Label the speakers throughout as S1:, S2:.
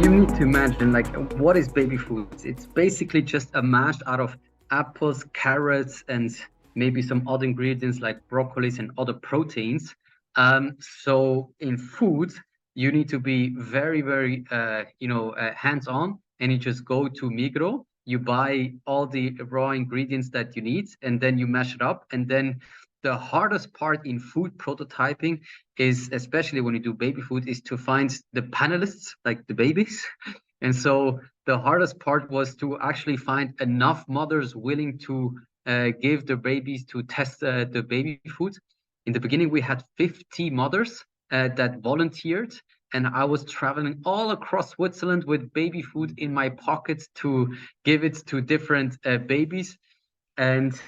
S1: you need to imagine, like, what is baby food? It's basically just a mash out of apples, carrots, and maybe some other ingredients like broccolis and other proteins. So in food, you need to be very, very, hands-on, and you just go to Migros, you buy all the raw ingredients that you need, and then you mash it up. And then the hardest part in food prototyping is, especially when you do baby food, is to find the panelists, like the babies. And so the hardest part was to actually find enough mothers willing to give their babies to test the baby food. In the beginning, we had 50 mothers that volunteered, and I was traveling all across Switzerland with baby food in my pockets to give it to different babies. And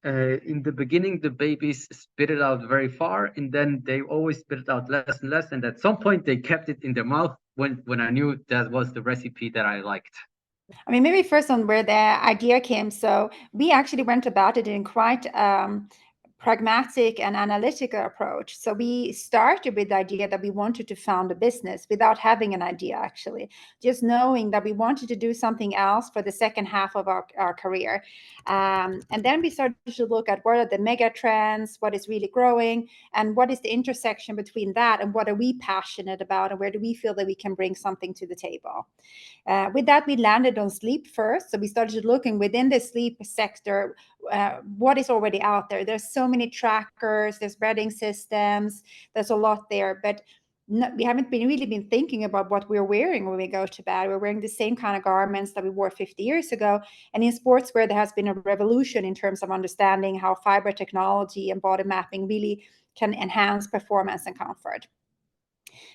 S1: in the beginning, the babies spit it out very far, and then they always spit it out less and less. And at some point, they kept it in their mouth when I knew that was the recipe that I liked.
S2: I mean, maybe first on where the idea came. So we actually went about it in quite pragmatic and analytical approach. So we started with the idea that we wanted to found a business without having an idea, actually, just knowing that we wanted to do something else for the second half of our career. And then we started to look at what are the mega trends, what is really growing, and what is the intersection between that and what are we passionate about, and where do we feel that we can bring something to the table. With that, we landed on sleep first. So we started looking within the sleep sector, what is already out there. There's so many trackers, there's bedding systems, there's a lot there, but we haven't really been thinking about what we're wearing when we go to bed. We're wearing the same kind of garments that we wore 50 years ago. And in sportswear, there has been a revolution in terms of understanding how fiber technology and body mapping really can enhance performance and comfort.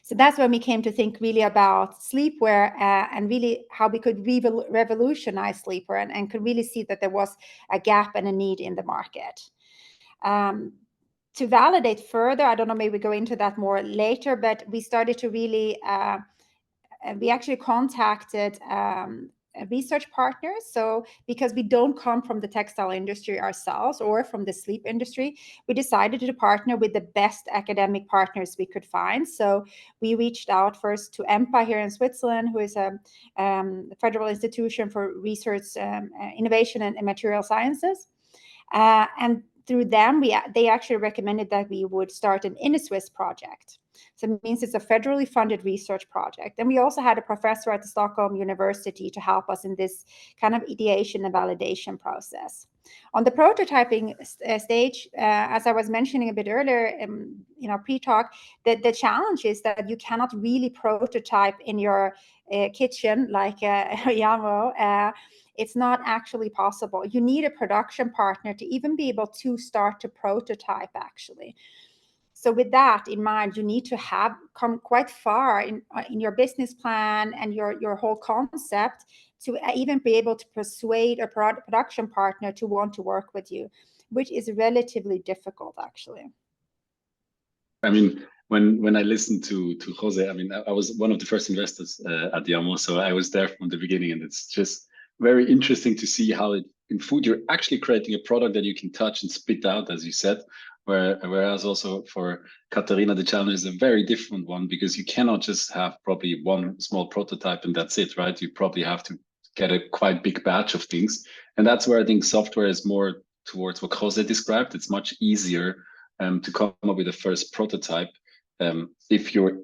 S2: So that's when we came to think really about sleepwear and really how we could revolutionize sleepwear and could really see that there was a gap and a need in the market. To validate further, I don't know, maybe go into that more later, but we started to really, we actually contacted research partners. So because we don't come from the textile industry ourselves or from the sleep industry, we decided to partner with the best academic partners we could find. So we reached out first to EMPA here in Switzerland, who is a federal institution for research, innovation and material sciences. And through them, they actually recommended that we would start an InnoSwiss project. So it means it's a federally funded research project. And we also had a professor at the Stockholm University to help us in this kind of ideation and validation process. On the prototyping stage, as I was mentioning a bit earlier, pre-talk, the challenge is that you cannot really prototype in your kitchen like Yamo. It's not actually possible. You need a production partner to even be able to start to prototype, actually. So with that in mind, you need to have come quite far in your business plan and your whole concept to even be able to persuade a production partner to want to work with you, which is relatively difficult, actually.
S3: I mean, when I listened to Jose, I mean, I was one of the first investors at Yamo, so I was there from the beginning, and it's just very interesting to see how in food you're actually creating a product that you can touch and spit out, as you said. Whereas also for Katarina, the challenge is a very different one, because you cannot just have probably one small prototype and that's it, right? You probably have to get a quite big batch of things. And that's where I think software is more towards what Jose described. It's much easier to come up with a first prototype if you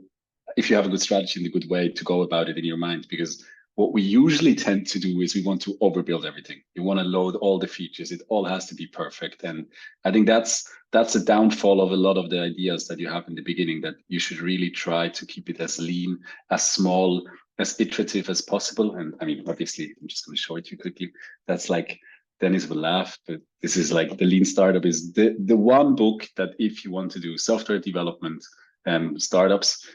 S3: have a good strategy and a good way to go about it in your mind. Because what we usually tend to do is we want to overbuild everything. You want to load all the features. It all has to be perfect. And I think that's a downfall of a lot of the ideas that you have in the beginning, that you should really try to keep it as lean, as small, as iterative as possible. And I mean, obviously, I'm just going to show it to you quickly. That's like, Dennis will laugh, but this is like the Lean Startup is the one book that if you want to do software development startups,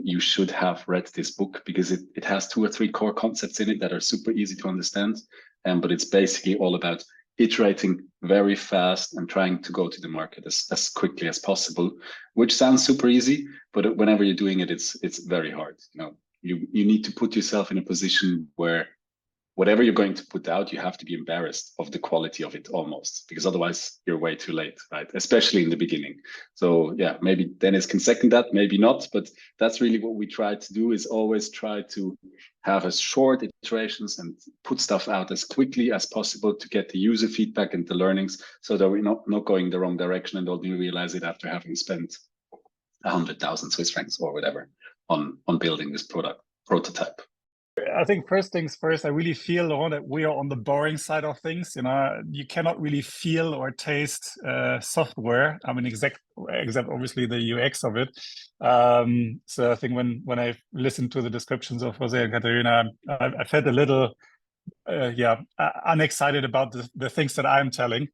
S3: you should have read this book, because it has 2 or 3 core concepts in it that are super easy to understand. But it's basically all about iterating very fast and trying to go to the market as quickly as possible, which sounds super easy, but whenever you're doing it, it's very hard. You know, you need to put yourself in a position where whatever you're going to put out, you have to be embarrassed of the quality of it almost, because otherwise you're way too late, right? Especially in the beginning. So yeah, maybe Dennis can second that, maybe not, but that's really what we try to do, is always try to have as short iterations and put stuff out as quickly as possible to get the user feedback and the learnings, so that we're not going the wrong direction and only realize it after having spent 100,000 Swiss francs or whatever on building this prototype.
S4: I think first things first, I really feel, Laurent, that we are on the boring side of things. You know, you cannot really feel or taste software. I mean, except obviously the UX of it. So I think when I listened to the descriptions of Jose and Katerina, I felt a little, unexcited about the things that I'm telling.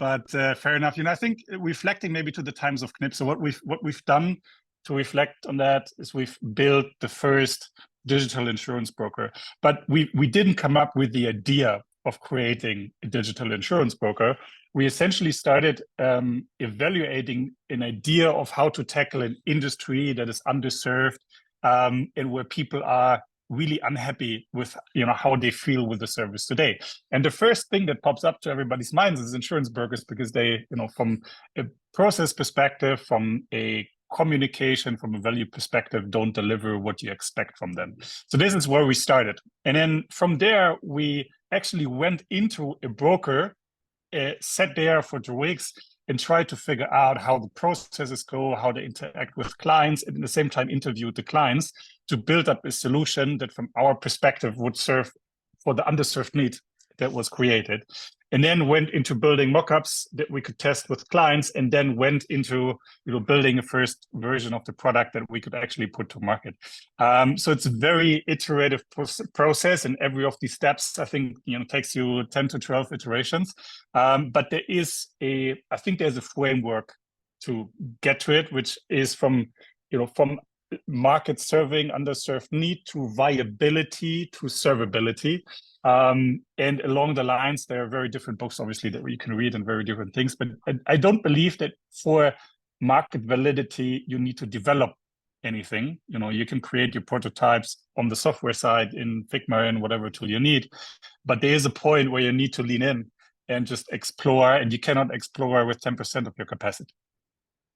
S4: But fair enough. You know, I think reflecting maybe to the times of Knip. So what we've done to reflect on that is we've built the first digital insurance broker, but we didn't come up with the idea of creating a digital insurance broker. We essentially started evaluating an idea of how to tackle an industry that is underserved, and where people are really unhappy with, you know, how they feel with the service today. And the first thing that pops up to everybody's minds is insurance brokers, because they, you know, from a process perspective, from a communication, from a value perspective, don't deliver what you expect from them. So this is where we started. And then from there, we actually went into a broker, sat there for 2 weeks and tried to figure out how the processes go, how they interact with clients, and at the same time interviewed the clients to build up a solution that from our perspective would serve for the underserved need that was created. And then went into building mockups that we could test with clients, and then went into, you know, building a first version of the product that we could actually put to market. So it's a very iterative process, and every of these steps, I think, you know, takes you 10 to 12 iterations. But there is I think there's a framework to get to it, which is from market serving underserved need to viability to servability. And along the lines, there are very different books, obviously, that you can read and very different things. But I don't believe that for market validity, you need to develop anything. You know, you can create your prototypes on the software side in Figma and whatever tool you need. But there is a point where you need to lean in and just explore, and you cannot explore with 10% of your capacity.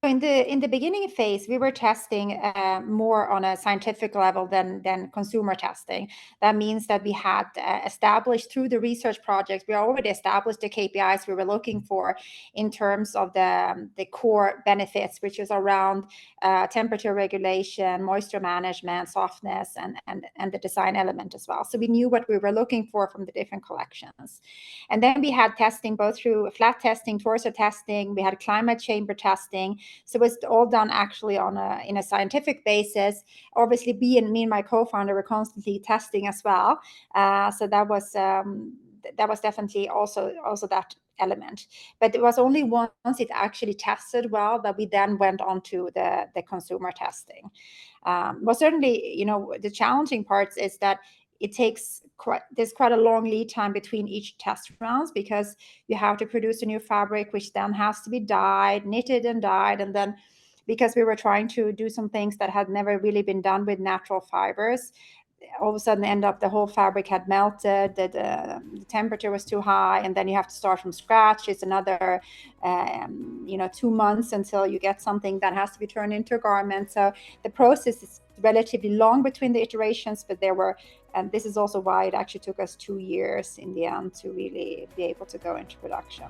S2: In the beginning phase, we were testing more on a scientific level than consumer testing. That means that we had established through the research projects, we already established the KPIs we were looking for in terms of the core benefits, which is around temperature regulation, moisture management, softness, and the design element as well. So we knew what we were looking for from the different collections. And then we had testing both through flat testing, torso testing, we had climate chamber testing. So it's all done actually in a scientific basis. Obviously, me and my co-founder were constantly testing as well. So that was definitely also that element. But it was only once it actually tested well that we then went on to the consumer testing. Well, certainly, you know, the challenging parts is that there's quite a long lead time between each test rounds, because you have to produce a new fabric, which then has to be dyed, knitted and dyed. And then because we were trying to do some things that had never really been done with natural fibers, all of a sudden the whole fabric had melted, the temperature was too high, and then you have to start from scratch. It's another 2 months until you get something that has to be turned into a garment. So the process is relatively long between the iterations, but and this is also why it actually took us 2 years in the end to really be able to go into production.